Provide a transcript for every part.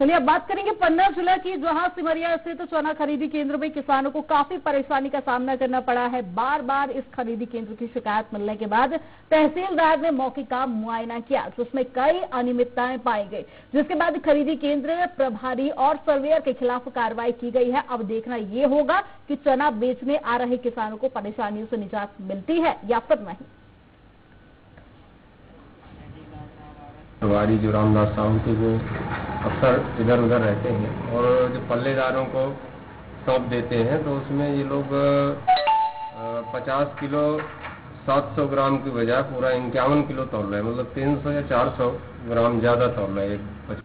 चलिए अब बात करेंगे पन्ना जिला की, जहां सिमरिया स्थित चना खरीदी केंद्र में किसानों को काफी परेशानी का सामना करना पड़ा है। बार बार इस खरीदी केंद्र की शिकायत मिलने के बाद तहसीलदार ने मौके का मुआयना किया, जिसमें कई अनियमितताएं पाई गई, जिसके बाद खरीदी केंद्र प्रभारी और सर्वेयर के खिलाफ कार्रवाई की गई है। अब देखना ये होगा कि चना बेचने आ रहे किसानों को परेशानियों से निजात मिलती है या फिर नहीं। प्रभारी जो रामदास साहू थे वो अक्सर इधर उधर रहते हैं और जो पल्लेदारों को सौंप देते हैं तो उसमें ये लोग 50 किलो 700 ग्राम की बजाय पूरा 51 किलो तोल रहे हैं, मतलब 300 या 400 ग्राम ज्यादा तोल रहे हैं।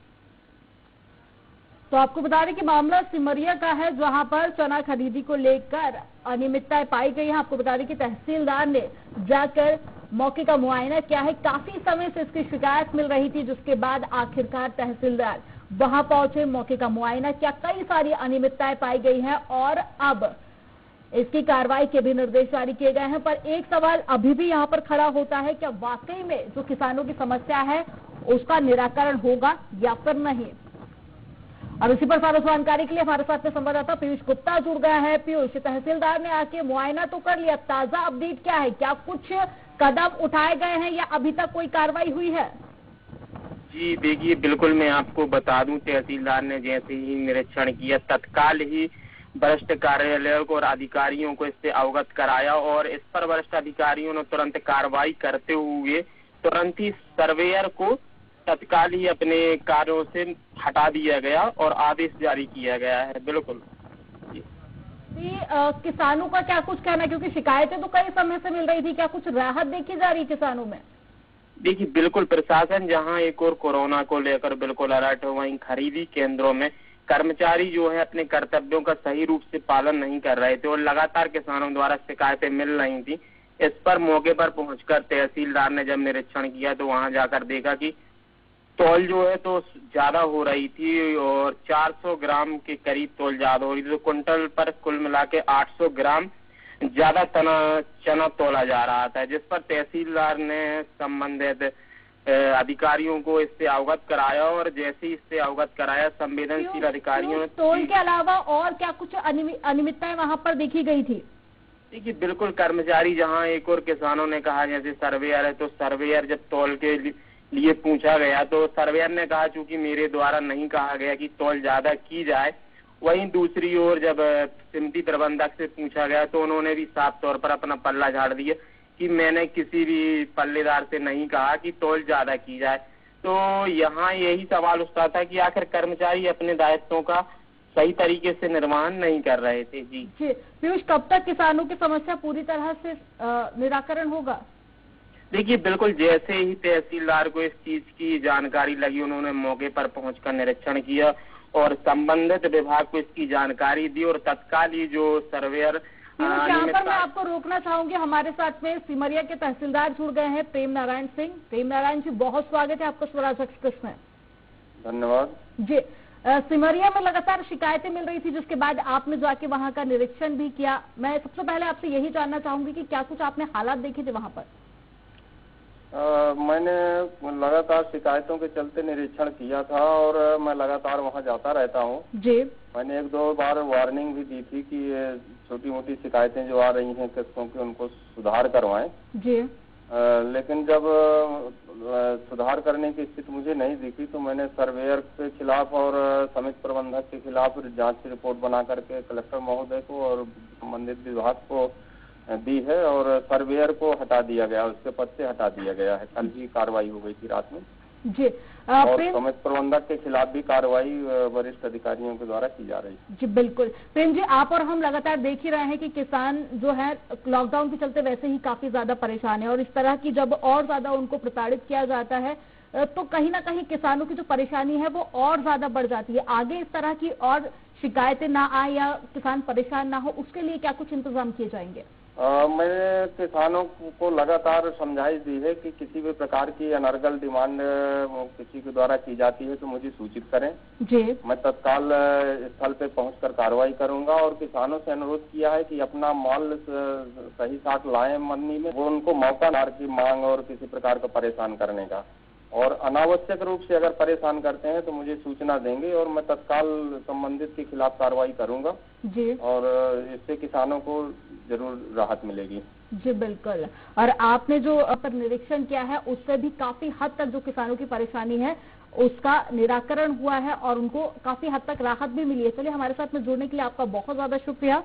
तो आपको बता दें कि मामला सिमरिया का है, जहां पर चना खरीदी को लेकर अनियमितताएं पाई गई हैं। आपको बता दें कि तहसीलदार ने जाकर मौके का मुआयना किया है। काफी समय से इसकी शिकायत मिल रही थी, जिसके बाद आखिरकार तहसीलदार वहां पहुंचे, मौके का मुआयना किया। कई सारी अनियमितताएं पाई गई हैं और अब इसकी कार्रवाई के भी निर्देश जारी किए गए हैं। पर एक सवाल अभी भी यहां पर खड़ा होता है, क्या वाकई में जो किसानों की समस्या है उसका निराकरण होगा या फिर नहीं। अब इसी पर सारा जानकारी के लिए हमारे साथ में संवाददाता पीयूष गुप्ता जुड़ गया है। पीयूष, तहसीलदार ने आके मुआयना तो कर लिया, ताजा अपडेट क्या है, क्या कुछ कदम उठाए गए हैं या अभी तक कोई कार्रवाई हुई है? जी देखिए, बिल्कुल मैं आपको बता दूं, तहसीलदार ने जैसे ही निरीक्षण किया तत्काल ही वरिष्ठ कार्यालयों को और अधिकारियों को इससे अवगत कराया और इस पर वरिष्ठ अधिकारियों ने तुरंत कार्रवाई करते हुए तुरंत ही सर्वेयर को तत्काल ही अपने कार्यों से हटा दिया गया और आदेश जारी किया गया है। बिल्कुल किसानों का क्या कुछ कहना है, क्योंकि शिकायतें तो कई समय से मिल रही थी, क्या कुछ राहत देखी जा रही किसानों में? देखिए बिल्कुल, प्रशासन जहां एक और कोरोना को लेकर बिल्कुल अलर्ट हो, वहीं खरीदी केंद्रों में कर्मचारी जो है अपने कर्तव्यों का सही रूप से पालन नहीं कर रहे थे और लगातार किसानों द्वारा शिकायतें मिल रही थी। इस पर मौके पर पहुंचकर तहसीलदार ने जब निरीक्षण किया तो वहां जाकर देखा कि तौल जो है तो ज्यादा हो रही थी और 400 ग्राम के करीब तौल ज्यादा हो रही थी। तो कुंटल पर कुल मिला के 800 ग्राम ज्यादा चना तोला जा रहा था, जिस पर तहसीलदार ने संबंधित अधिकारियों को इससे अवगत कराया और जैसे ही इससे अवगत कराया संवेदनशील अधिकारियों ने तोल के अलावा और क्या कुछ अनियमितताएं वहां पर देखी गई थी? देखिए बिल्कुल, कर्मचारी जहां एक और किसानों ने कहा जैसे सर्वेयर है, तो सर्वेयर जब तौल के लिए पूछा गया तो सर्वेयर ने कहा चूंकि मेरे द्वारा नहीं कहा गया कि तौल ज्यादा की जाए। वहीं दूसरी ओर जब समिति प्रबंधक से पूछा गया तो उन्होंने भी साफ तौर पर अपना पल्ला झाड़ दिया कि मैंने किसी भी पल्लेदार से नहीं कहा कि तौल ज्यादा की जाए। तो यहाँ यही सवाल उठता था कि आखिर कर्मचारी अपने दायित्वों का सही तरीके से निर्वहन नहीं कर रहे थे। जी पीयूष, कब तक किसानों की समस्या पूरी तरह से निराकरण होगा? देखिए बिल्कुल, जैसे ही तहसीलदार को इस चीज की जानकारी लगी उन्होंने मौके पर पहुंचकर निरीक्षण किया और संबंधित विभाग को इसकी जानकारी दी और तत्काल ही जो सर्वेयर यहाँ पर मैं आपको रोकना चाहूंगी, हमारे साथ में सिमरिया के तहसीलदार जुड़ गए हैं प्रेम नारायण सिंह। प्रेम नारायण जी, बहुत स्वागत है आपका स्वराज एक्सप्रेस में। धन्यवाद जी। सिमरिया में लगातार शिकायतें मिल रही थी, जिसके बाद आपने जाके वहां का निरीक्षण भी किया। मैं सबसे पहले आपसे यही जानना चाहूंगी कि क्या कुछ आपने हालात देखे थे वहां पर? मैंने लगातार शिकायतों के चलते निरीक्षण किया था और मैं लगातार वहां जाता रहता हूं। जी। मैंने 1-2 बार वार्निंग भी दी थी कि छोटी मोटी शिकायतें जो आ रही हैं किस्तों की उनको सुधार करवाएं। जी। लेकिन जब सुधार करने की स्थिति मुझे नहीं दिखी तो मैंने सर्वेयर के खिलाफ और समिति प्रबंधक के खिलाफ जांच की रिपोर्ट बना करके कलेक्टर महोदय को और संबंधित विभाग को दी है और सर्वेयर को हटा दिया गया, उसके पद से हटा दिया गया है। कल ही कार्रवाई हो गई थी रात में। जी। और समिति प्रबंधक के खिलाफ भी कार्रवाई वरिष्ठ अधिकारियों के द्वारा की जा रही है। जी बिल्कुल। प्रेम जी, आप और हम लगातार देख ही रहे हैं कि किसान जो है लॉकडाउन के चलते वैसे ही काफी ज्यादा परेशान है और इस तरह की जब और ज्यादा उनको प्रताड़ित किया जाता है तो कहीं ना कहीं किसानों की जो परेशानी है वो और ज्यादा बढ़ जाती है। आगे इस तरह की और शिकायतें ना आए या किसान परेशान ना हो, उसके लिए क्या कुछ इंतजाम किए जाएंगे? मैंने किसानों को लगातार समझाइश दी है कि किसी भी प्रकार की अनर्गल डिमांड किसी के द्वारा की जाती है तो मुझे सूचित करें। जी। मैं तत्काल स्थल पे पहुंचकर कार्रवाई करूंगा और किसानों से अनुरोध किया है कि अपना माल सही साथ लाएं मंडी में। वो उनको मौका ना की मांग और किसी प्रकार का परेशान करने का। और अनावश्यक रूप से अगर परेशान करते हैं तो मुझे सूचना देंगे और मैं तत्काल संबंधित के खिलाफ कार्रवाई करूंगा जी। और इससे किसानों को जरूर राहत मिलेगी। जी बिल्कुल। और आपने जो पर निरीक्षण किया है उससे भी काफी हद तक जो किसानों की परेशानी है उसका निराकरण हुआ है और उनको काफी हद तक राहत भी मिली है। चलिए, हमारे साथ में जुड़ने के लिए आपका बहुत ज्यादा शुक्रिया।